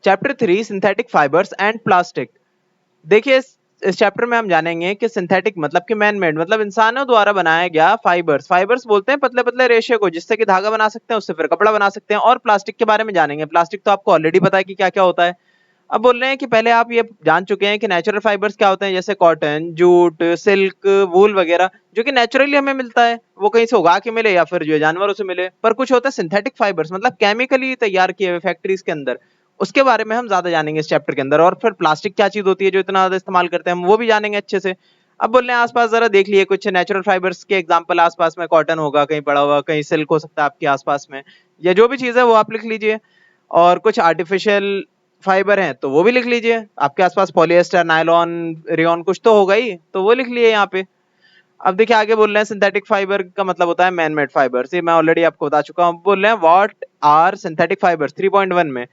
Chapter 3 synthetic fibres and plastic. देखिए इस chapter में हम जानेंगे कि सिंथेटिक मतलब कि मैन मेड मतलब इंसानों द्वारा बनाया गया फाइबर्स। फाइबर्स बोलते हैं पतले पतले रेशे को जिससे कि धागा बना सकते हैं, उससे फिर कपड़ा बना सकते हैं। और प्लास्टिक के बारे में जानेंगे। प्लास्टिक तो आपको ऑलरेडी पता है कि क्या क्या होता है। अब बोल रहे हैं कि पहले आप ये जान चुके हैं कि नेचुरल फाइबर्स क्या होते हैं, जैसे कॉटन, जूट, सिल्क, वूल वगैरह, जो कि नेचुरली हमें मिलता है, वो कहीं से उगा के मिले या फिर जो है जानवरों से मिले। पर कुछ होता है सिंथेटिक फाइबर्स मतलब केमिकली तैयार किए हुए फैक्ट्रीज के अंदर, उसके बारे में हम ज्यादा जानेंगे इस चैप्टर के अंदर। और फिर प्लास्टिक क्या चीज होती है जो इतना ज्यादा इस्तेमाल करते हैं, हम वो भी जानेंगे अच्छे से। अब बोल रहे हैं आसपास जरा देख लिए कुछ नेचुरल फाइबर्स के एग्जांपल। आसपास में कॉटन होगा कहीं पड़ा हुआ, कहीं सिल्क हो सकता है आपके आसपास में, या जो भी चीज है वो आप लिख लीजिए। और कुछ आर्टिफिशियल फाइबर हैं तो वो भी लिख लीजिए। आपके आसपास पॉलिएस्टर, नायलॉन, रेयॉन कुछ तो होगा ही, तो वो लिख लिए यहाँ पे। अब देखिए आगे बोल रहे हैं सिंथेटिक फाइबर का मतलब होता है मैन मेड फाइबर्स। ये मैं ऑलरेडी आपको बता चुका हूँ। बोल रहे हैं व्हाट आर सिंथेटिक फाइबर्स 3.1 में।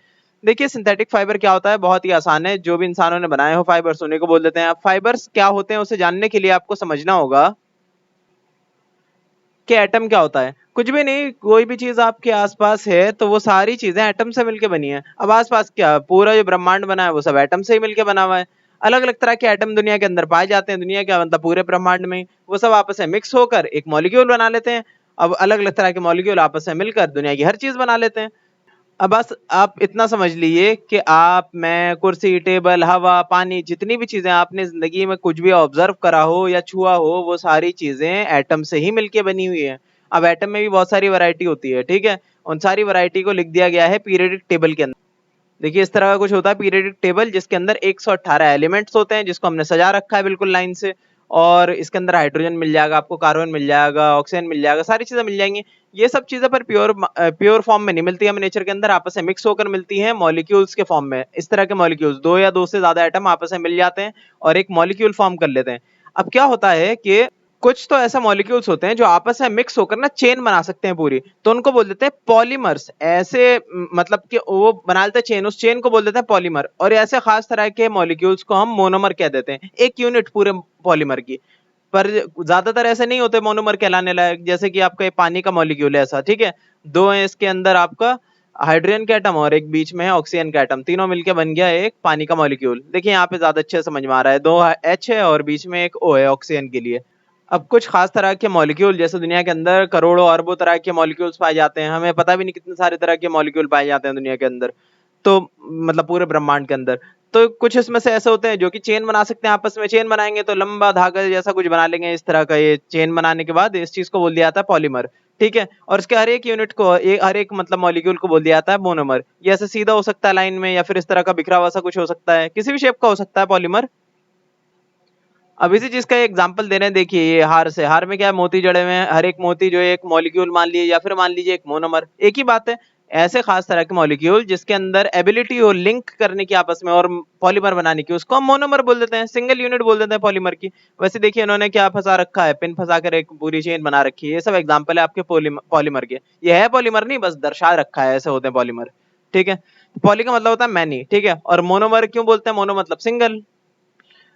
देखिए सिंथेटिक फाइबर क्या होता है, बहुत ही आसान है। जो भी इंसानों ने बनाए हो फाइबर्स उन्हीं को बोल देते हैं। अब फाइबर्स क्या होते हैं उसे जानने के लिए आपको समझना होगा कि एटम क्या होता है। कुछ भी नहीं, कोई भी चीज आपके आसपास है तो वो सारी चीजें एटम से मिलकर बनी है। अब आसपास क्या पूरा जो ब्रह्मांड बना है वो सब एटम से ही मिलकर बना हुआ है। अलग अलग तरह के एटम दुनिया के अंदर पाए जाते हैं। दुनिया क्या मतलब पूरे ब्रह्मांड में वो सब आपस में मिक्स होकर एक मॉलिक्यूल बना लेते हैं। अब अलग अलग तरह के मॉलिक्यूल आपस में मिलकर दुनिया की हर चीज बना लेते हैं। अब बस आप इतना समझ लीजिए कि आप, मैं, कुर्सी, टेबल, हवा, पानी, जितनी भी चीजें आपने जिंदगी में कुछ भी ऑब्जर्व करा हो या छुआ हो, वो सारी चीजें एटम से ही मिलके बनी हुई है। अब एटम में भी बहुत सारी वैरायटी होती है, ठीक है। उन सारी वैरायटी को लिख दिया गया है पीरियडिक टेबल के अंदर। देखिए इस तरह का कुछ होता है पीरियडिक टेबल, जिसके अंदर 118 एलिमेंट्स होते हैं जिसको हमने सजा रखा है बिल्कुल लाइन से। और इसके अंदर हाइड्रोजन मिल जाएगा आपको, कार्बन मिल जाएगा, ऑक्सीजन मिल जाएगा, सारी चीजें मिल जाएंगी। ये सब चीजें पर प्योर फॉर्म में नहीं मिलती, हमें नेचर के अंदर आपस में मिक्स होकर मिलती हैं मॉलिक्यूल्स के फॉर्म में। इस तरह के मॉलिक्यूल्स, दो या दो से ज्यादा एटम आपस में मिल जाते हैं और एक मॉलिक्यूल फॉर्म कर लेते हैं। अब क्या होता है कि कुछ तो ऐसा मॉलिक्यूल्स होते हैं जो आपस में मिक्स होकर ना चेन बना सकते हैं पूरी, तो उनको बोल देते हैं पॉलीमर्स। ऐसे मतलब कि वो बना लेते हैं चेन, उस चेन को बोल देते हैं पॉलीमर। और ऐसे खास तरह के मॉलिक्यूल्स को हम मोनोमर कह देते हैं, एक यूनिट पूरे पॉलीमर की। पर ज्यादातर ऐसे नहीं होते मोनोमर कहलाने लायक। जैसे कि आपका ये पानी का मॉलिक्यूल है ऐसा, ठीक है। दो है इसके अंदर आपका हाइड्रोजन का एटम और एक बीच में है ऑक्सीजन का एटम, तीनों मिलकर बन गया एक पानी का मॉलिक्यूल। देखिए यहाँ पे ज्यादा अच्छे से समझ में आ रहा है, दो एच है और बीच में एक ओ है ऑक्सीजन के लिए। अब कुछ खास तरह के मॉलिक्यूल, जैसे दुनिया के अंदर करोड़ों अरबों तरह के मॉलिक्यूल्स पाए जाते हैं, हमें पता भी नहीं कितने सारे तरह के मॉलिक्यूल पाए जाते हैं दुनिया के अंदर। तो मतलब पूरे ब्रह्मांड के अंदर। तो कुछ इसमें से ऐसे होते हैं जो कि चेन बना सकते हैं, आपस में चेन बनाएंगे तो लंबा धागा जैसा कुछ बना लेंगे इस तरह का। ये चेन बनाने के बाद इस चीज को बोल दिया जाता है पॉलीमर, ठीक है। और इसके हर एक यूनिट को, हर एक मतलब मॉलिक्यूल को बोल दिया जाता है मोनोमर। ये ऐसे सीधा हो सकता है लाइन में, या फिर इस तरह का बिखरा हुआ सा कुछ हो सकता है, किसी भी शेप का हो सकता है पॉलीमर। अब इसी चीज का एग्जांपल दे रहे हैं। देखिए ये हार से, हार में क्या है, मोती जड़े हुए हैं। हर एक मोती जो है एक मॉलिक्यूल मान लीजिए, या फिर मान लीजिए एक मोनोमर, एक ही बात है। ऐसे खास तरह के मॉलिक्यूल जिसके अंदर एबिलिटी हो लिंक करने की आपस में और पॉलीमर बनाने की, उसको हम मोनोमर बोल देते हैं, सिंगल यूनिट बोल देते हैं पॉलीमर की। वैसे देखिए इन्होंने क्या फंसा रखा है, पिन फंसा कर एक पूरी चेन बना रखी है। ये सब एग्जाम्पल है आपके पॉलीमर के। ये है पॉलीमर नहीं, बस दर्शा रखा है ऐसे होते हैं पॉलीमर, ठीक है। पॉली का मतलब होता है मैनी, ठीक है। और मोनोमर क्यों बोलते हैं, मोनो मतलब सिंगल।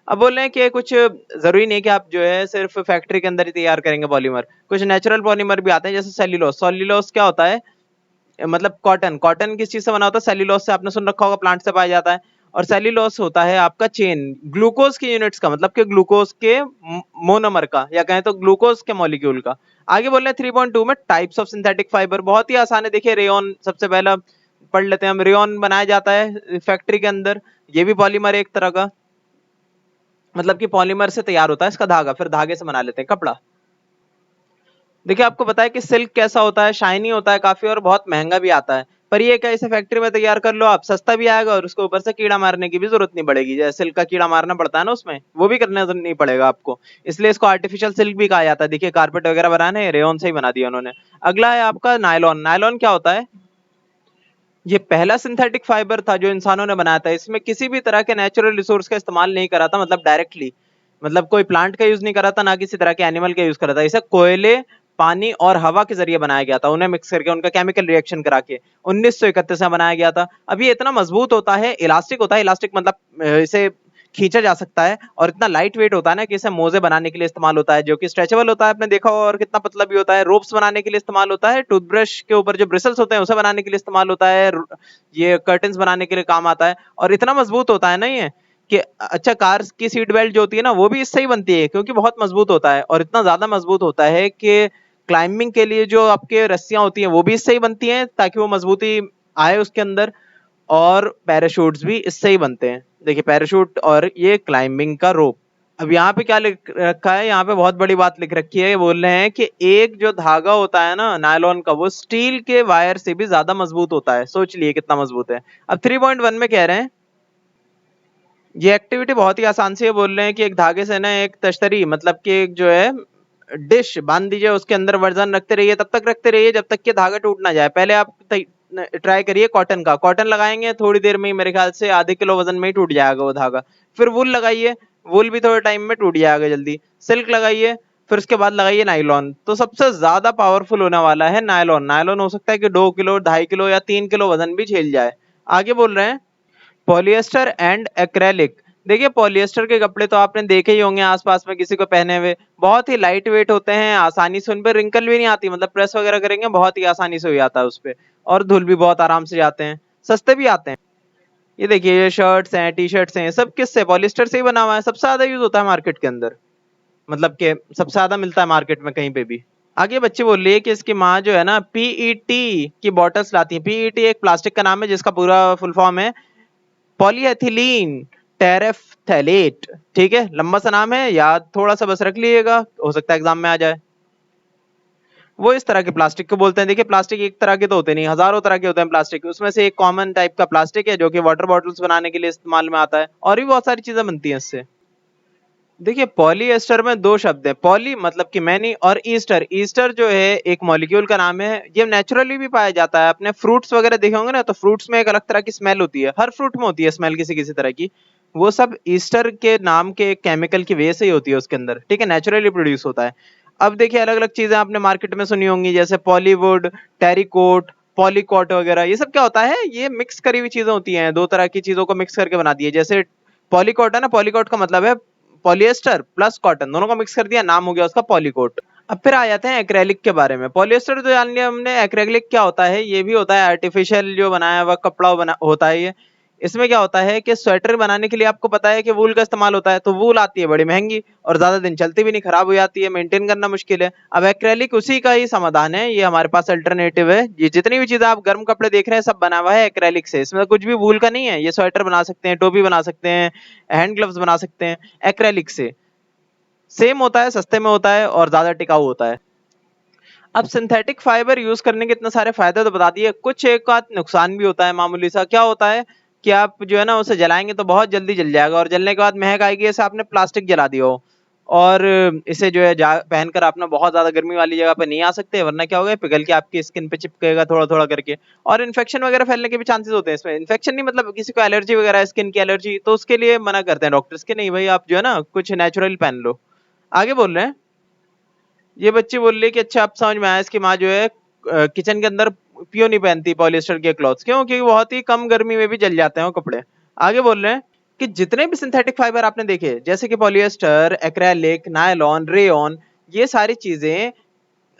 अब बोल रहे हैं कि कुछ जरूरी नहीं कि आप जो है सिर्फ फैक्ट्री के अंदर ही तैयार करेंगे पॉलीमर। कुछ नेचुरल पॉलीमर भी आते हैं, जैसे सेल्यूलोज। सेल्यूलोज क्या होता है, मतलब कॉटन। कॉटन किस चीज से बना होता है, सेल्यूलोज से। आपने सुन रखा होगा प्लांट से पाया जाता है। और सेल्यूलोज होता है आपका चेन, ग्लूकोज की यूनिट्स का, मतलब कि ग्लूकोज के मोनोमर का, या कहें तो ग्लूकोज के मॉलिक्यूल का। आगे बोल रहे हैं 3.2 में टाइप्स ऑफ सिंथेटिक फाइबर। बहुत ही आसान है, देखिए रेयन सबसे पहला पढ़ लेते हैं हम। रेयन बनाया जाता है फैक्ट्री के अंदर, ये भी पॉलीमर एक तरह का, मतलब कि पॉलीमर से तैयार होता है इसका धागा, फिर धागे से बना लेते हैं कपड़ा। देखिए आपको पता है कि सिल्क कैसा होता है, शाइनी होता है काफी और बहुत महंगा भी आता है। पर ये क्या, इसे फैक्ट्री में तैयार कर लो आप, सस्ता भी आएगा और उसके ऊपर से कीड़ा मारने की भी जरूरत नहीं पड़ेगी। जैसे सिल्क का कीड़ा मारना पड़ता है ना, उसमें वो भी करना नहीं पड़ेगा आपको। इसलिए इसको आर्टिफिशियल सिल्क भी कहा जाता है। देखिए कारपेट वगैरह बनाने रेयन से ही बना दिया उन्होंने। अगला है आपका नायलॉन। नायलॉन क्या होता है, ये पहला सिंथेटिक फाइबर था जो इंसानों ने बनाया था। इसमें किसी भी तरह के नेचुरल रिसोर्स का इस्तेमाल नहीं करा था, मतलब डायरेक्टली, मतलब कोई प्लांट का यूज नहीं करा था, ना किसी तरह के एनिमल का यूज करा था। इसे कोयले, पानी और हवा के जरिए बनाया गया था, उन्हें मिक्स करके, उनका केमिकल रिएक्शन करा के 1931 में बनाया गया था। अब ये इतना मजबूत होता है, इलास्टिक होता है। इलास्टिक मतलब इसे खींचा जा सकता है और इतना लाइट वेट होता है ना कि इसे मोजे बनाने के लिए इस्तेमाल होता है, जो कि स्ट्रेचेबल होता है, आपने देखा होगा, और कितना पतला भी होता है। रोप्स बनाने के लिए इस्तेमाल होता है, टूथब्रश के ऊपर जो ब्रिसल्स होते हैं उसे बनाने के लिए इस्तेमाल होता है, ये कर्टन्स बनाने के लिए काम आता है, और इतना मजबूत होता है ना ये कि अच्छा, कार की सीट बेल्ट जो होती है ना वो भी इससे ही बनती है, क्योंकि बहुत मजबूत होता है, और इतना ज्यादा मजबूत होता है कि क्लाइंबिंग के लिए जो आपके रस्सियां होती हैं वो भी इससे ही बनती हैं ताकि वो मजबूती आए उसके अंदर, और पैराशूट्स भी इससे ही बनते हैं। देखिए पैराशूट और ये क्लाइंबिंग का रोप। अब यहाँ पे क्या लिख रखा है, यहाँ पे बहुत बड़ी बात लिख रखी है, बोल रहे हैं कि एक जो धागा होता है ना नायलॉन का, वो स्टील के वायर से भी ज्यादा मजबूत होता है। सोच लिए कितना मजबूत है। अब 3.1 में कह रहे हैं ये एक्टिविटी बहुत ही आसान सी है। बोल रहे हैं कि एक धागे से ना एक तश्तरी, मतलब कि एक जो है डिश बांध दीजिए, उसके अंदर वजन रखते रहिए, तब तक रखते रहिए जब तक कि धागा टूट ना जाए। पहले आप ट्राई करिए कॉटन का, कॉटन लगाएंगे थोड़ी देर में ही, मेरे ख्याल से आधे किलो वजन में ही टूट जाएगा वो धागा। फिर वूल लगाइए, वूल भी थोड़े टाइम में टूट जाएगा जल्दी। सिल्क लगाइए, फिर उसके बाद लगाइए नायलॉन। तो सबसे ज्यादा पावरफुल होने वाला है नायलॉन। नायलॉन हो सकता है कि 2 किलो, 2.5 किलो या 3 किलो वजन भी झेल जाए। आगे बोल रहे हैं पॉलिएस्टर एंड एक्रेलिक। देखिए पॉलिएस्टर के कपड़े तो आपने देखे ही होंगे आसपास में किसी को पहने हुए, बहुत ही लाइट वेट होते हैं, आसानी से उन पर रिंकल भी नहीं आती, मतलब प्रेस वगैरह करेंगे बहुत ही आसानी से हो जाता है उस पे, और धुल भी बहुत आराम से जाते हैं, सस्ते भी आते हैं। ये देखिए ये शर्ट्स हैं, टी शर्ट्स हैं, सब किससे, पॉलिएस्टर से ही बना हुआ है। सबसे ज्यादा यूज होता है मार्केट के अंदर, मतलब कि सबसे ज्यादा मिलता है मार्केट में कहीं पे भी। आगे बच्चे बोल रही है कि इसकी माँ जो है ना पीईटी की बॉटल्स लाती है। पीईटी एक प्लास्टिक का नाम है जिसका पूरा फुल फॉर्म है पॉलीएथिलीन टेरेफ्थैलेट। ठीक है, लंबा सा नाम है, याद थोड़ा सा बस रख लीजिएगा, हो सकता है एग्जाम में आ जाए। वो इस तरह के प्लास्टिक को बोलते हैं। देखिए प्लास्टिक एक तरह के तो होते नहीं, हजारों तरह के होते हैं प्लास्टिक, उसमें से एक कॉमन टाइप का प्लास्टिक है जो कि वाटर बॉटल्स बनाने के लिए इस्तेमाल में आता है, और भी बहुत सारी चीजें बनती हैं इससे। देखिए पॉलीएस्टर में दो शब्द है, पॉली मतलब कि मैनी, और ईस्टर। ईस्टर जो है एक मॉलिक्यूल का नाम है, ये नेचुरली भी पाया जाता है। अपने फ्रूट्स वगैरह देखे होंगे ना, तो फ्रूट्स में एक अलग तरह की स्मेल होती है, हर फ्रूट में होती है स्मेल किसी किसी तरह की, वो सब ईस्टर के नाम के केमिकल की वजह से ही होती है उसके अंदर। ठीक है, नेचुरली प्रोड्यूस होता है। अब देखिए अलग अलग चीजें आपने मार्केट में सुनी होंगी, जैसे पॉलीवुड, टेरिकोट, पॉलीकॉट वगैरह, ये सब क्या होता है, ये मिक्स करी हुई चीजें होती हैं, दो तरह की चीजों को मिक्स करके बना दी है। जैसे पॉलीकॉट है ना, पॉलीकॉट का मतलब है पॉलिएस्टर प्लस कॉटन, दोनों को मिक्स कर दिया, नाम हो गया उसका पॉलीकोट। अब फिर आ जाते हैं एक्रेलिक के बारे में। पॉलिएस्टर तो जान लिया हमने, एक्रेलिक क्या होता है, ये भी होता है आर्टिफिशियल जो बनाया हुआ कपड़ा बना होता है ये। इसमें क्या होता है कि स्वेटर बनाने के लिए आपको पता है कि वूल का इस्तेमाल होता है, तो वूल आती है बड़ी महंगी और ज्यादा दिन चलती भी नहीं, खराब हो जाती है, मेंटेन करना मुश्किल है। अब एक्रेलिक उसी का ही समाधान है, ये हमारे पास अल्टरनेटिव है। ये जितनी भी चीजें आप गर्म कपड़े देख रहे हैं सब बना हुआ है एक्रेलिक से, इसमें कुछ भी वूल का नहीं है। ये स्वेटर बना सकते हैं, टोपी बना सकते हैं, हैंड ग्लव्स बना सकते हैं एक्रेलिक से। सेम होता है, सस्ते में होता है और ज्यादा टिकाऊ होता है। अब सिंथेटिक फाइबर यूज करने के इतने सारे फायदे तो बता दिए, कुछ एक आध नुकसान भी होता है मामूली सा। क्या होता है कि आप जो है ना उसे जलाएंगे तो बहुत जल्दी जल जाएगा, और जलने के बाद महक आएगी जैसे आपने प्लास्टिक जला दिया हो। और इसे जो है पहनकर आप ना बहुत ज्यादा गर्मी वाली जगह पे नहीं आ सकते, वरना क्या होगा, पिघल के आपकी स्किन पे चिपकेगा थोड़ा थोड़ा करके, और इन्फेक्शन वगैरह फैलने के भी चांसेस होते हैं इसमें। इन्फेक्शन नहीं मतलब किसी को एलर्जी वगैरह है, स्किन की एलर्जी, तो उसके लिए मना करते हैं डॉक्टर्स के, नहीं भाई आप जो है ना कुछ नेचुरल पहन लो। आगे बोल रहे हैं ये बच्ची बोल रही है कि अच्छा अब समझ में आया, इसकी माँ जो है किचन के अंदर क्यों नहीं पहनती पॉलिएस्टर के क्लॉथ्स, क्यों, क्योंकि बहुत ही कम गर्मी में भी जल जाते हैं वो कपड़े। आगे बोल रहे हैं कि जितने भी सिंथेटिक फाइबर आपने देखे, जैसे कि पॉलिएस्टर, एक्रेलिक, नायलॉन, रेयॉन, ये सारी चीजें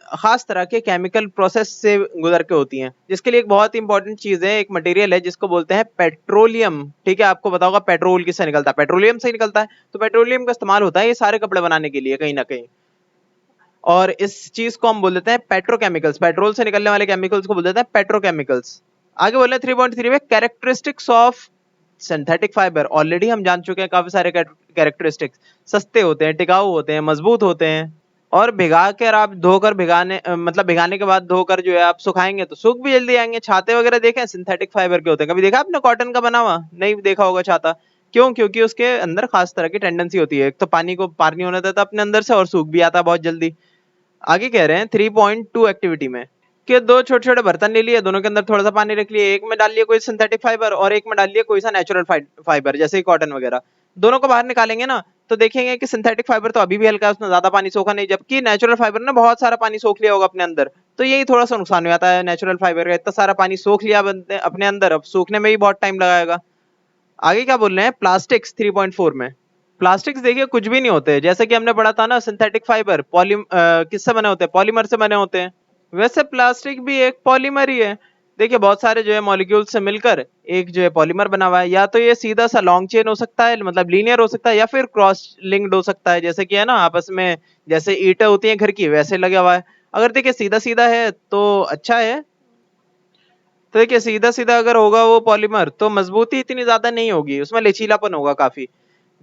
खास तरह के केमिकल प्रोसेस से गुजर के होती हैं, जिसके लिए एक बहुत इंपॉर्टेंट चीज है, एक मटेरियल है जिसको बोलते हैं पेट्रोलियम। ठीक है, आपको पता होगा पेट्रोल किससे निकलता है, पेट्रोलियम से ही निकलता है। तो पेट्रोलियम का इस्तेमाल होता है ये सारे कपड़े बनाने के लिए कहीं ना कहीं, और इस चीज को हम बोल देते हैं पेट्रोकेमिकल्स। पेट्रोल से निकलने वाले केमिकल्स को बोल देते हैं पेट्रोकेमिकल्स। आगे बोले 3.3 में characteristics of synthetic fibre. Already हम जान चुके हैं काफी सारे कैरेक्टरिस्टिक्स, सस्ते होते हैं, टिकाऊ होते हैं, मजबूत होते हैं, और भिगा कर आप धोकर भिगाने मतलब भिगाने के बाद धोकर जो है आप सुखाएंगे तो सूख भी जल्दी आएंगे। छाते वगैरह देखें सिंथेटिक फाइबर के होते हैं, कभी देखा आपने कॉटन का बना हुआ, नहीं देखा होगा छाता। क्यों, क्योंकि उसके अंदर खास तरह की टेंडेंसी होती है, एक तो पानी को पार नहीं होने देता अपने अंदर से, और सूख भी आता है बहुत जल्दी। आगे कह रहे हैं 3.2 एक्टिविटी में कि दो छोटे छोटे बर्तन ले लिए, दोनों के अंदर थोड़ा सा पानी रख लिए, एक में डाल लिया कोई सिंथेटिक फाइबर और एक में डाल लिया कोई सा नेचुरल फाइबर जैसे कॉटन वगैरह। दोनों को बाहर निकालेंगे ना तो देखेंगे कि सिंथेटिक फाइबर तो अभी भी हल्का है, उसने ज्यादा पानी सोखा नहीं, जबकि नेचुरल फाइबर ने बहुत सारा पानी सोख लिया होगा अपने अंदर। तो यही थोड़ा सा नुकसान हो जाता है नेचुरल फाइबर का, इतना सारा पानी सोख लिया अपने अंदर, अब सूखने में भी बहुत टाइम लगाएगा। आगे क्या बोल रहे हैं प्लास्टिक्स 3.4 में। प्लास्टिक्स देखिए कुछ भी नहीं होते, जैसे कि हमने पढ़ा था ना सिंथेटिक फाइबर किससे बने होते हैं, पॉलीमर से बने होते हैं। वैसे प्लास्टिक भी एक पॉलीमर ही है। देखिए बहुत सारे जो है मॉलिक्यूल से मिलकर एक जो है पॉलीमर बना हुआ है। या तो ये सीधा सा लॉन्ग चेन हो सकता है, मतलब लीनियर हो सकता है, या फिर क्रॉस लिंक्ड हो सकता है, जैसे कि है ना आपस में जैसे ईंटें होती हैं घर की वैसे लगा हुआ है। अगर देखिए सीधा सीधा है तो अच्छा है। तो देखिए सीधा सीधा अगर होगा वो पॉलीमर तो मजबूती इतनी ज्यादा नहीं होगी, उसमें लचीलापन होगा काफी।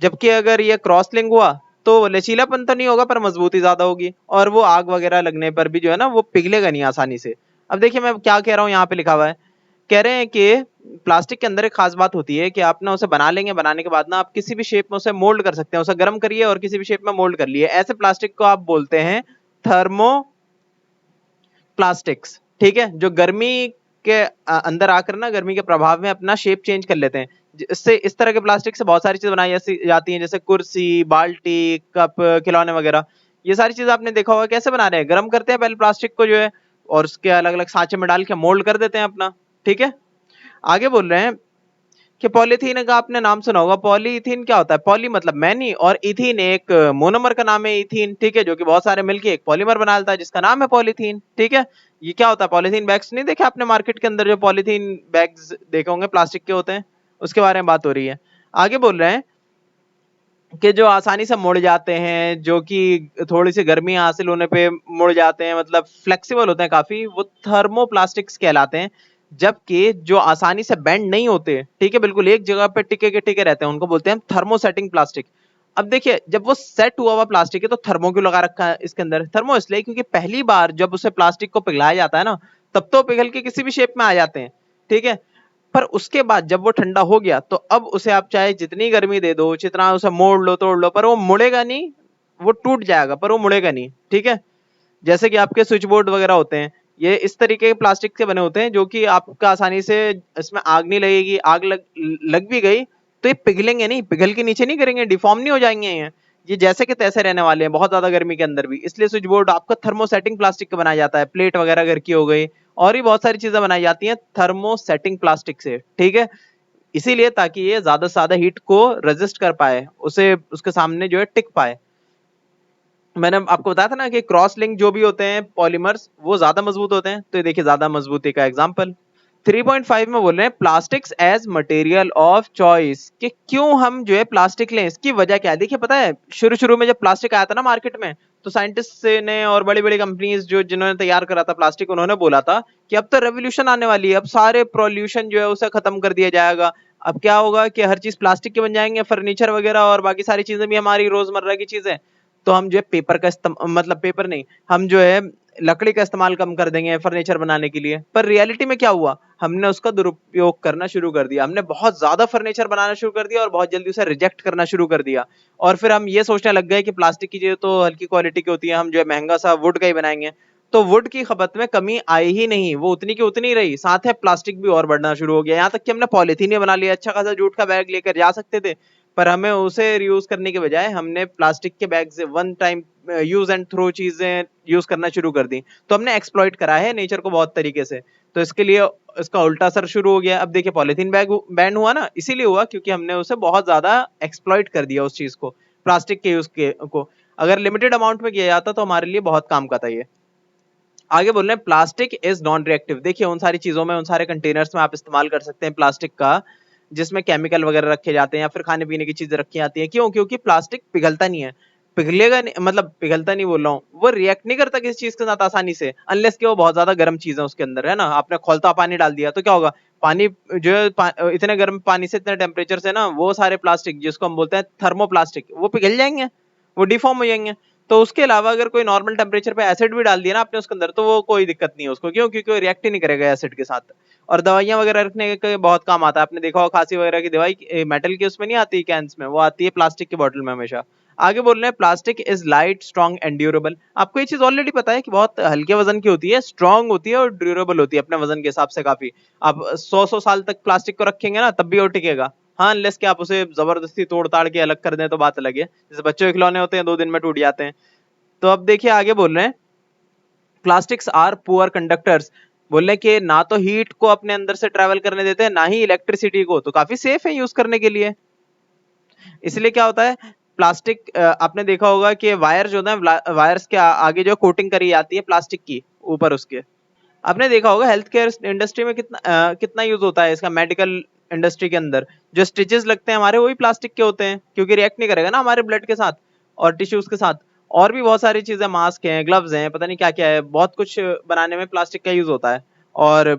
जबकि अगर ये क्रॉस लिंक हुआ तो लचीलापन तो नहीं होगा पर मजबूती ज्यादा होगी, और वो आग वगैरह लगने पर भी जो है ना वो पिघलेगा नहीं आसानी से। अब देखिए मैं क्या कह रहा हूँ, यहाँ पे लिखा हुआ है, कह रहे हैं कि प्लास्टिक के अंदर एक खास बात होती है कि आप ना उसे बना लेंगे, बनाने के बाद ना आप किसी भी शेप में उसे मोल्ड कर सकते हैं, उसे गर्म करिए और किसी भी शेप में मोल्ड कर लिए, ऐसे प्लास्टिक को आप बोलते हैं थर्मो प्लास्टिक्स। ठीक है, जो गर्मी के अंदर आकर ना गर्मी के प्रभाव में अपना शेप चेंज कर लेते हैं। इससे इस तरह के प्लास्टिक से बहुत सारी चीजें बनाई जाती हैं, जैसे कुर्सी, बाल्टी, कप, खिलौने वगैरह। ये सारी चीजें आपने देखा होगा कैसे बना रहे हैं, गर्म करते हैं पहले प्लास्टिक को जो है, और उसके अलग अलग सांचे में डाल के मोल्ड कर देते हैं अपना। ठीक है, आगे बोल रहे हैं कि पॉलीथीन का आपने नाम सुना होगा। पॉलीथीन क्या होता है, पॉली मतलब मैनी, और इथीन एक मोनोमर का नाम है इथीन। ठीक है, जो कि बहुत सारे मिलके एक पॉलीमर बना लेता है जिसका नाम है पॉलीथीन। ठीक है, ये क्या होता है, पॉलीथीन बैग्स नहीं देखे आपने मार्केट के अंदर, जो पॉलीथीन बैग्स देखे होंगे प्लास्टिक के होते हैं, उसके बारे में बात हो रही है। आगे बोल रहे हैं कि जो आसानी से मुड़ जाते हैं, जो कि थोड़ी सी गर्मी हासिल होने पे मुड़ जाते हैं, मतलब फ्लेक्सिबल होते हैं काफी, वो थर्मोप्लास्टिक्स कहलाते हैं। जबकि जो आसानी से बेंड नहीं होते, ठीक है, बिल्कुल एक जगह पे टिके के टिके रहते हैं, उनको बोलते हैं थर्मोसेटिंग प्लास्टिक। अब देखिए जब वो सेट हुआ हुआ प्लास्टिक है तो थर्मो क्यों लगा रखा है इसके अंदर, थर्मो इसलिए क्योंकि पहली बार जब उसे प्लास्टिक को पिघलाया जाता है ना, तब तो पिघल के किसी भी शेप में आ जाते हैं। ठीक है, पर उसके बाद जब वो ठंडा हो गया तो अब उसे आप चाहे जितनी गर्मी दे दो, जितना उसे मोड़ लो तोड़ लो, पर वो मुड़ेगा नहीं, वो टूट जाएगा पर वो मुड़ेगा नहीं। ठीक है, जैसे कि आपके स्विच बोर्ड वगैरह होते हैं, ये इस तरीके के प्लास्टिक के बने होते हैं जो कि आपका आसानी से इसमें आग नहीं लगेगी, आग लग भी गई तो ये पिघलेंगे नहीं, पिघल के नीचे नहीं करेंगे, डिफॉर्म नहीं हो जाएंगे ये जैसे के तैसे रहने वाले हैं बहुत ज्यादा गर्मी के अंदर भी। इसलिए स्विच बोर्ड आपका थर्मोसेटिंग प्लास्टिक का बनाया जाता है, प्लेट वगैरह घर की हो गई, और भी बहुत सारी चीजें बनाई जाती हैं थर्मोसेटिंग प्लास्टिक से। ठीक है, इसीलिए ताकि ये ज्यादा से ज्यादा हीट को रेजिस्ट कर पाए, उसे उसके सामने जो है टिक पाए। मैंने आपको बताया था ना कि क्रॉस लिंक जो भी होते हैं पॉलीमर्स वो ज्यादा मजबूत होते हैं, तो ये देखिए ज्यादा मजबूती का एग्जांपल। 3.5 में बोल रहे हैं plastics as material of choice, कि क्यों हम जो है प्लास्टिक लें, इसकी वजह क्या है। देखिए पता है शुरू शुरू में जब प्लास्टिक आया था ना मार्केट में, तो साइंटिस्ट ने और बड़ी बड़ी कंपनीज जो जिन्होंने तैयार करा था प्लास्टिक, उन्होंने बोला था कि अब तो रेवोल्यूशन आने वाली है, अब सारे पॉल्यूशन जो है उसे खत्म कर दिया जाएगा। अब क्या होगा कि हर चीज प्लास्टिक के बन जाएंगे, फर्नीचर वगैरह और बाकी सारी चीजें भी हमारी रोजमर्रा की चीजें। तो हम जो है पेपर का मतलब पेपर नहीं, हम जो है लकड़ी का इस्तेमाल कम कर देंगे फर्नीचर बनाने के लिए। पर रियलिटी में क्या हुआ, हमने उसका दुरुपयोग करना शुरू कर दिया, हमने बहुत ज्यादा फर्नीचर बनाना शुरू कर दिया और बहुत जल्दी उसे रिजेक्ट करना शुरू कर दिया। और फिर हम ये सोचने लग गए कि प्लास्टिक की चीजें तो हल्की क्वालिटी की होती है, हम जो है महंगा सा वुड का ही बनाएंगे। तो वुड की खपत में कमी आई ही नहीं, वो उतनी की उतनी रही, साथ है प्लास्टिक भी और बढ़ना शुरू हो गया, यहाँ तक कि हमने पॉलिथीन ही बना लिया। अच्छा खासा जूट का बैग लेकर जा सकते थे, पर हमें उसे रियूज करने के बजाय हमने प्लास्टिक के बैग से one time use and throw चीजें यूज करना शुरू कर दी। तो हमने एक्सप्लॉइट करा है नेचर को बहुत तरीके से, तो इसके लिए इसका उल्टा असर शुरू हो गया। अब देखिए पॉलिथीन बैग बैन हुआ ना, इसीलिए हुआ क्योंकि हमने उसे बहुत ज्यादा एक्सप्लॉइट कर दिया उस चीज को, प्लास्टिक के यूज के को। अगर लिमिटेड अमाउंट में किया जाता तो हमारे लिए बहुत काम का था ये। आगे बोल रहे हैं प्लास्टिक इज नॉन रिएक्टिव। देखिए उन सारी चीजों में, उन सारे कंटेनर्स में आप इस्तेमाल कर सकते हैं प्लास्टिक का जिसमें केमिकल वगैरह रखे जाते हैं या फिर खाने पीने की चीजें रखी जाती हैं। क्यों, क्योंकि प्लास्टिक पिघलता नहीं है, पिघलेगा नहीं, मतलब पिघलता नहीं बोल रहा हूँ, वो रिएक्ट नहीं करता किसी चीज के साथ आसानी से, अनलेस कि वो बहुत ज्यादा गर्म चीज है उसके अंदर, है ना। आपने खौलता पानी डाल दिया तो क्या होगा, पानी जो है इतने गर्म पानी से, इतने टेम्परेचर से ना, वो सारे प्लास्टिक जिसको हम बोलते हैं थर्मोप्लास्टिक, वो पिघल जाएंगे, वो डिफॉर्म हो जाएंगे। तो उसके अलावा अगर कोई नॉर्मल टेम्परेचर पे एसिड भी डाल दिया ना आपने उसके अंदर, तो वो कोई दिक्कत नहीं है उसको, क्यों, क्योंकि वो रिएक्ट ही नहीं करेगा एसिड के साथ। और दवाइयां वगैरह रखने के बहुत काम आता है, आपने देखा होगा खांसी वगैरह की दवाई मेटल की उसमें नहीं आती कैंस में, वो आती है प्लास्टिक की बोतल में हमेशा। आगे बोल रहे हैं plastic is light strong and durable. आपको ये चीज ऑलरेडी पता है कि बहुत हल्के वजन की होती है, स्ट्रॉन्ग होती है और ड्यूरेबल होती है अपने वजन के हिसाब से काफी। आप 100 साल तक प्लास्टिक को रखेंगे ना तब भी वो टिकेगा। हाँ, अनलेस कि आप उसे जबरदस्ती तोड़ ताड़ के अलग कर दें तो बात अलग है, जैसे बच्चों के खिलौने होते हैं 2 दिन में टूट जाते हैं। तो अब देखिए आगे बोल रहे हैं प्लास्टिक्स आर पुअर कंडक्टर्स। बोल रहे कि ना तो हीट को अपने अंदर से ट्रेवल करने देते हैं, ना ही इलेक्ट्रिसिटी को, तो काफी सेफ है यूज करने के लिए। इसलिए क्या होता है, प्लास्टिक आपने देखा होगा कि वायर जो है, वायर्स के आगे जो कोटिंग करी जाती है प्लास्टिक की ऊपर उसके। आपने देखा होगा हेल्थ केयर इंडस्ट्री में कितना यूज होता है इसका, मेडिकल इंडस्ट्री के अंदर जो स्टिचेस लगते हैं हमारे, वो भी प्लास्टिक के होते हैं, क्योंकि रिएक्ट नहीं करेगा ना हमारे ब्लड के साथ और टिश्यूज के साथ। और भी बहुत सारी चीजें, मास्क हैं, ग्लव्स हैं, पता नहीं क्या क्या है, बहुत कुछ बनाने में प्लास्टिक का यूज होता है। और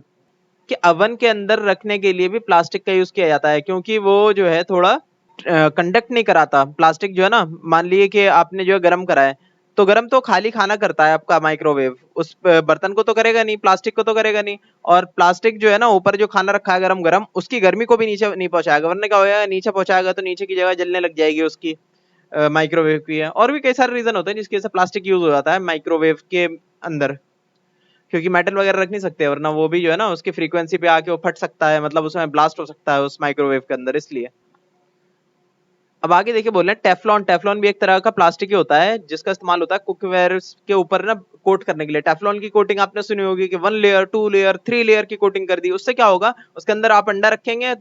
कि अवन के अंदर रखने के लिए भी प्लास्टिक का यूज किया जाता है, क्योंकि वो जो है थोड़ा कंडक्ट नहीं कराता। प्लास्टिक जो है ना, मान लिए कि आपने जो है गर्म करा है, तो गर्म तो खाली खाना करता है आपका माइक्रोवेव, उस बर्तन को तो करेगा नहीं, प्लास्टिक को तो करेगा नहीं। और प्लास्टिक जो है ना, ऊपर जो खाना रखा है गरम गरम, उसकी गर्मी को भी नीचे नहीं पहुंचाएगा, वरना क्या होगा, नीचे पहुंचाएगा तो नीचे की जगह जलने लग जाएगी उसकी, माइक्रोवेव की है। और भी कई सारे रीजन होते हैं जिसकी वजह से प्लास्टिक यूज हो जाता है माइक्रोवेव के अंदर, क्योंकि मेटल वगैरह रख नहीं सकते, वरना वो भी जो है ना उसकी फ्रीक्वेंसी पे आके वो फट सकता है, मतलब उसमें ब्लास्ट हो सकता है उस माइक्रोवेव के अंदर, इसलिए। अब आगे देखिए, बोल रहे हैं टेफलॉन। टेफलॉन भी एक तरह का प्लास्टिक ही होता है, जिसका इस्तेमाल होता है कुकवेयर के ऊपर ना कोट करने के लिए। टेफलॉन की कोटिंग आपने सुनी होगी कि 1 लेयर, 2 लेयर, 3 लेयर की कोटिंग कर दी। उससे क्या होगा, उसके अंदर आप अंडा रखेंगे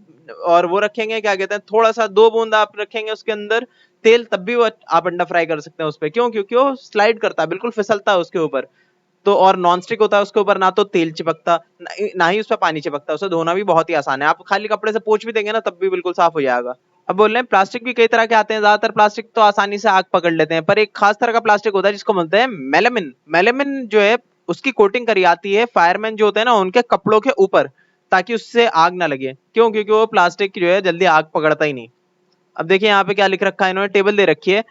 और वो रखेंगे, क्या कहते हैं, थोड़ा सा 2 बूंद आप रखेंगे उसके अंदर तेल, तब भी वो आप अंडा फ्राई कर सकते हैं उस पर। क्यों? क्योंकि वो स्लाइड करता है, बिल्कुल फिसलता है उसके ऊपर। तो और नॉन स्टिक होता है उसके ऊपर, ना तो तेल चिपकता, ना ही उस पर पानी चिपकता, उसे धोना भी बहुत ही आसान है, आप खाली कपड़े से पोंछ भी देंगे ना तब भी बिल्कुल साफ हो जाएगा। अब बोल रहे हैं प्लास्टिक भी कई तरह के आते हैं, ज्यादातर प्लास्टिक तो आसानी से आग पकड़ लेते हैं, पर एक खास तरह का प्लास्टिक होता है जिसको बोलते हैं मेलामिन। मेलामिन जो है, उसकी कोटिंग करी आती है फायरमैन जो होते हैं ना उनके कपड़ों के ऊपर, ताकि उससे आग ना लगे। क्यों? क्योंकि वो प्लास्टिक जो है जल्दी आग पकड़ता ही नहीं। अब देखिए यहाँ पे क्या लिख रखा है, इन्होंने टेबल दे रखी है।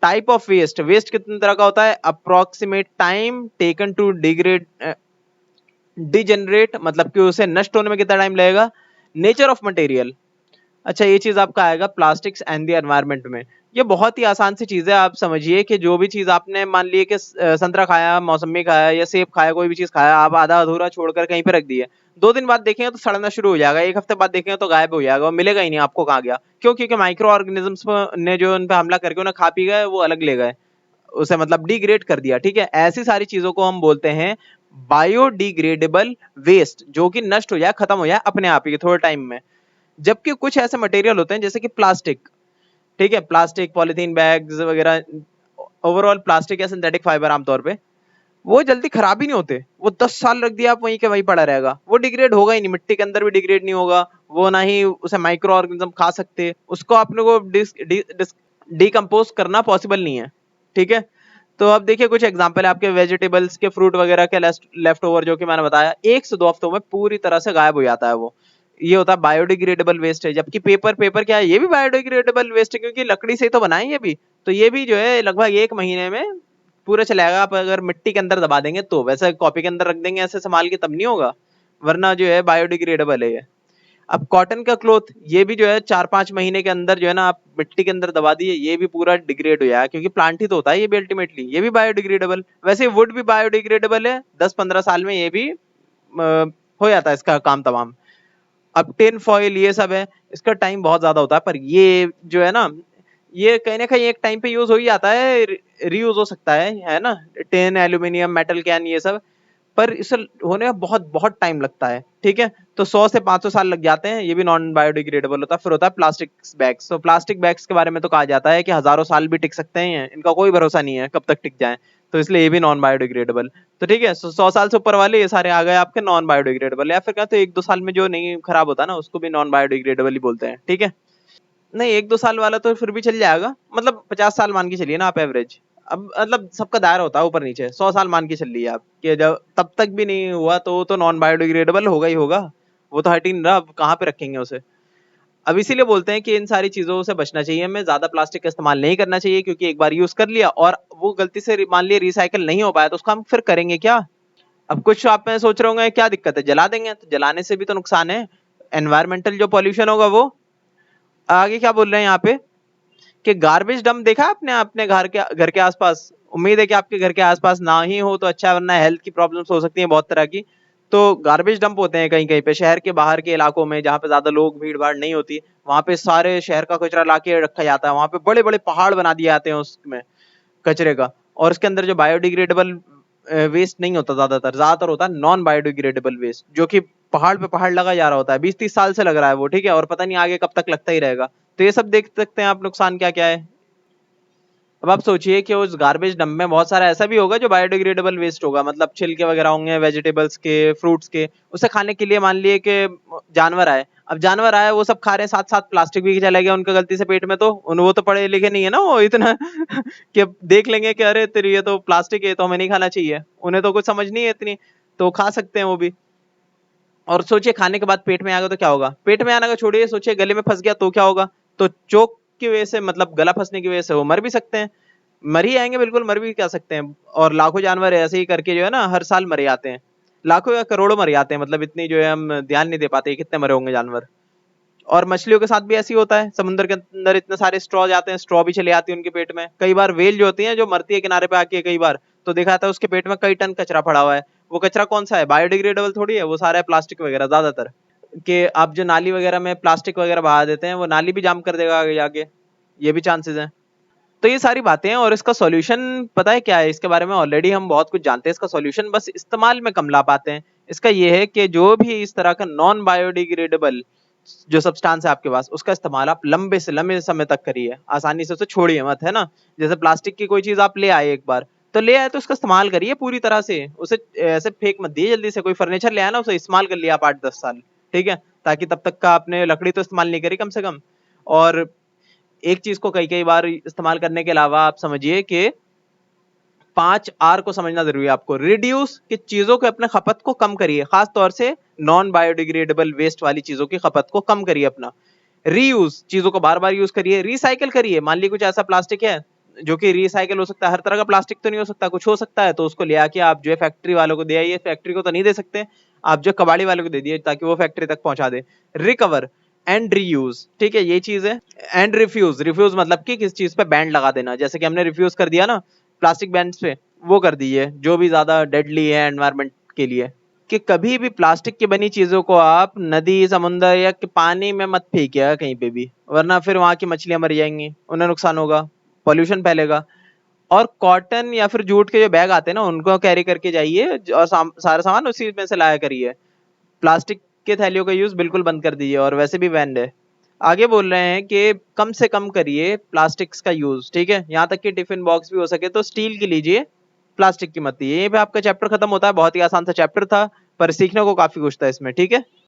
टाइप ऑफ वेस्ट, वेस्ट कितने तरह का होता है, approximate time taken to degrade, degenerate मतलब कि उसे नष्ट होने में कितना टाइम लगेगा, नेचर ऑफ मटेरियल। अच्छा, ये चीज आपका आएगा प्लास्टिक्स एंड द एनवायरनमेंट में। ये बहुत ही आसान सी चीज है, आप समझिए कि जो भी चीज आपने, मान लिए कि संतरा खाया, मौसमी खाया या सेब खाया, कोई भी चीज खाया, आप आधा अधूरा छोड़कर कहीं पे रख दिए, 2 दिन बाद देखेंगे तो सड़ना शुरू हो जाएगा, एक हफ्ते बाद देखेंगे तो गायब हो जाएगा, वो मिलेगा ही नहीं आपको कहाँ गया। क्यों? क्योंकि माइक्रो ऑर्गेनिजम्स ने जो उन पे हमला करके उन्हें खा पी गए, वो अलग ले गए, उसे मतलब डिग्रेड कर दिया। ठीक है, ऐसी सारी चीजों को हम बोलते हैं बायोडिग्रेडेबल वेस्ट, जो कि नष्ट हो जाए, खत्म हो जाए अपने आप ही थोड़े टाइम में। जबकि कुछ ऐसे मटेरियल होते हैं जैसे कि प्लास्टिक, ठीक है, प्लास्टिक, पॉलिथीन बैग्स वगैरह, ओवरऑल प्लास्टिक या सिंथेटिक फाइबर आमतौर पे, वो जल्दी खराब ही नहीं होते। वो 10 साल रख दिया आप वहीं के वहीं पड़ा रहेगा, वो डिग्रेड होगा ही नहीं, मिट्टी के अंदर भी डिग्रेड नहीं होगा वो, ना ही उसे माइक्रो ऑर्गेनिज्म खा सकते, उसको अपने को डिकम्पोज करना पॉसिबल नहीं है। ठीक है, तो अब देखिए कुछ एग्जांपल है आपके वेजिटेबल्स के, फ्रूट वगैरह के लेफ्ट ओवर, जो कि मैंने बताया 1 से 2 हफ्तों में पूरी तरह से गायब हो जाता है वो, ये होता है बायोडिग्रेडेबल वेस्ट है। जबकि पेपर, पेपर क्या है, ये भी बायोडिग्रेडेबल वेस्ट है, क्योंकि लकड़ी से ही तो बना है ये भी, तो ये भी जो है लगभग 1 महीने में पूरा चलाएगा। आप अगर मिट्टी के अंदर दबा देंगे तो, वैसे कॉपी के अंदर रख देंगे ऐसे संभाल के तब नहीं होगा, वरना जो है बायोडिग्रेडेबल है ये। अब कॉटन का क्लोथ, ये भी जो है 4-5 महीने के अंदर जो है ना, आप मिट्टी के अंदर दबा दिए, ये भी पूरा डिग्रेड हो जाएगा, क्योंकि प्लांट ही तो होता है ये भी अल्टीमेटली, ये भी बायोडिग्रेडेबल। वैसे वुड भी बायोडिग्रेडेबल है, 10-15 साल में ये भी हो जाता है इसका काम तमाम। अब टिन फॉइल ये सब है, इसका टाइम बहुत ज्यादा होता है, पर ये जो है ना, ये कहीं ना कहीं एक टाइम पे यूज हो ही जाता है, रीयूज हो सकता है ना, टिन, एल्यूमिनियम, मेटल कैन, ये सब, पर इसे होने में बहुत बहुत टाइम लगता है। ठीक है, तो 100 से 500 साल लग जाते हैं, ये भी नॉन बायोडिग्रेडेबल होता है। फिर होता है प्लास्टिक बैग्स, तो प्लास्टिक बैग्स के बारे में तो कहा जाता है कि हजारों साल भी टिक सकते हैं, इनका कोई भरोसा नहीं है कब तक टिक जाए, तो इसलिए ये भी नॉन बायोडिग्रेडेबल। तो ठीक है, 100 साल से ऊपर वाले ये सारे आ गए आपके नॉन बायोडिग्रेडेबल, या फिर क्या, तो 1-2 साल में जो नहीं खराब होता ना, उसको भी नॉन बायोडिग्रेडेबल ही बोलते हैं। ठीक है, नहीं 1-2 साल वाला तो फिर भी चल जाएगा, मतलब 50 साल मान के चलिए ना आप एवरेज। अब मतलब सबका दायरा होता है ऊपर नीचे, 100 साल मान के चल लिए आप, कि जब तब तक भी नहीं हुआ तो नॉन बायोडिग्रेडेबल होगा ही होगा, वो तो हट ही नहीं रहा, अब कहाँ पे रखेंगे उसे। अब इसीलिए बोलते हैं कि इन सारी चीजों से बचना चाहिए, हमें ज्यादा प्लास्टिक का इस्तेमाल नहीं करना चाहिए, क्योंकि एक बार यूज कर लिया और वो गलती से मान लिया रिसाइकल नहीं हो पाया, तो उसको हम फिर करेंगे क्या। अब कुछ आप में सोच रहे होंगे क्या दिक्कत है, जला देंगे, तो जलाने से भी तो नुकसान है, एनवायरमेंटल जो पॉल्यूशन होगा वो। आगे क्या बोल रहे हैं यहाँ पे, कि गार्बेज डंप देखा आपने अपने घर के आसपास, उम्मीद है कि आपके घर के आसपास ना ही हो तो अच्छा है, वरना हेल्थ की प्रॉब्लम्स हो सकती हैं बहुत तरह की। तो गार्बेज डंप होते हैं कहीं कहीं पे, शहर के बाहर के इलाकों में जहाँ पे ज्यादा लोग, भीड़ भाड़ नहीं होती, वहां पे सारे शहर का कचरा लाके रखा जाता है, वहां पे बड़े बड़े पहाड़ बना दिए जाते हैं उसमें कचरे का, और उसके अंदर जो बायोडिग्रेडेबल वेस्ट नहीं होता, ज्यादातर होता है नॉन बायोडिग्रेडेबल वेस्ट, जो कि पहाड़ पे पहाड़ लगा जा रहा होता है, 20-30 साल से लग रहा है वो, ठीक है, और पता नहीं आगे कब तक लगता ही रहेगा। तो ये सब देख सकते हैं आप नुकसान क्या क्या है। अब आप सोचिए कि उस गार्बेज डंप में बहुत सारा ऐसा भी होगा जो बायोडिग्रेडेबल वेस्ट होगा, मतलब छिलके वगैरह होंगे वेजिटेबल्स के, फ्रूट्स के, उसे खाने के लिए मान लिए कि जानवर आए, अब जानवर आए वो सब खा रहे हैं, साथ साथ प्लास्टिक भी चला गया उनका गलती से पेट में, तो उन वो तो पढ़े लिखे नहीं है ना वो इतना कि देख लेंगे कि अरे तेरी ये तो प्लास्टिक है तो हमें नहीं खाना चाहिए, उन्हें तो कुछ समझ नहीं है इतनी, तो खा सकते हैं वो भी। और सोचिए खाने के बाद पेट में आ गया तो क्या होगा, पेट में आने का छोड़िए, सोचिए गले में फंस गया तो क्या होगा, तो चोक की वजह से, मतलब गला फंसने की वजह से वो मर भी सकते हैं, मर ही आएंगे, बिल्कुल मर भी क्या सकते हैं। और लाखों जानवर ऐसे ही करके जो है ना हर साल मरे जाते हैं, लाखों या करोड़ों मर जाते हैं, मतलब इतनी जो है हम ध्यान नहीं दे पाते कितने मरे होंगे जानवर। और मछलियों के साथ भी ऐसी होता है, समुद्र के अंदर इतने सारे स्ट्रॉ जाते हैं, स्ट्रॉ भी चले आती है उनके पेट में, कई बार वेल जो होती है जो मरती है किनारे पे आके, कई बार तो देखा जाता है उसके पेट में कई टन कचरा पड़ा हुआ है, वो कचरा कौन सा है, बायोडिग्रेडेबल थोड़ी है, वो सारा है प्लास्टिक वगैरह ज्यादातर, कि आप जो नाली वगैरह में प्लास्टिक वगैरह बहा देते हैं वो नाली भी जाम कर देगा आगे जाके, ये भी चांसेस हैं। तो ये सारी बातें हैं, और इसका सॉल्यूशन पता है क्या है, इसके बारे में ऑलरेडी हम बहुत कुछ जानते हैं, इसका सॉल्यूशन बस इस्तेमाल में कम ला पाते हैं। इसका ये है कि जो भी इस तरह का नॉन बायोडिग्रेडेबल जो सब्सटेंस है आपके पास, उसका इस्तेमाल आप लंबे से लंबे समय तक करिए, आसानी से उसे छोड़िए मत, है ना। जैसे प्लास्टिक की कोई चीज आप ले आए एक बार, तो ले आए तो उसका इस्तेमाल करिए पूरी तरह से, उसे ऐसे फेंक मत दिए जल्दी से, कोई फर्नीचर ले आया ना उसे इस्तेमाल कर लिया आप 8-10 साल, ठीक है, ताकि तब तक का आपने लकड़ी तो इस्तेमाल नहीं करी कम से कम। और एक चीज को कई कई बार इस्तेमाल करने के अलावा आप समझिए कि 5 R को समझना जरूरी है आपको, रिड्यूस कि चीजों के अपने खपत को कम करिए, खास तौर से नॉन बायोडिग्रेडेबल वेस्ट वाली चीजों की खपत को कम करिए अपना। रीयूज चीजों को बार बार यूज करिए, रिसाइकिल करिए, मान लीजिए कुछ ऐसा प्लास्टिक है जो कि रिसाइकिल हो सकता है, हर तरह का प्लास्टिक तो नहीं हो सकता, कुछ हो सकता है, तो उसको ले आके आप जो है फैक्ट्री वालों को दे आइए, फैक्ट्री को तो नहीं दे सकते, आप जो कबाड़ी वालों को दे दिए ताकि वो फैक्ट्री तक पहुंचा दे। रिकवर एंड रीयूज, ठीक है, ये चीज है। एंड रिफ्यूज, रिफ्यूज मतलब कि किस चीज पे बैंड लगा देना, जैसे कि हमने रिफ्यूज कर दिया ना प्लास्टिक बैंड्स पे, वो कर दीजिए जो भी ज्यादा डेडली है एनवायरमेंट के लिए, कि कभी भी प्लास्टिक की बनी चीजों को आप नदी समुंदर या पानी में मत फेंकिएगा कहीं पे भी, वरना फिर वहां की मछलियां मर जाएंगी, उन्हें नुकसान होगा, पॉल्यूशन फैलेगा। और कॉटन या फिर जूट के जो बैग आते हैं ना उनको कैरी करके जाइए, और सारा सामान उसी में से लाया करिए, प्लास्टिक के थैलियों का यूज बिल्कुल बंद कर दीजिए, और वैसे भी बैंड है। आगे बोल रहे हैं कि कम से कम करिए प्लास्टिक्स का यूज, ठीक है, यहाँ तक कि टिफिन बॉक्स भी हो सके तो स्टील की लीजिए, प्लास्टिक की मत लीजिए। यहीं पे आपका चैप्टर खत्म होता है, बहुत ही आसान सा चैप्टर था, पर सीखने को काफी कुछ था इसमें, ठीक है।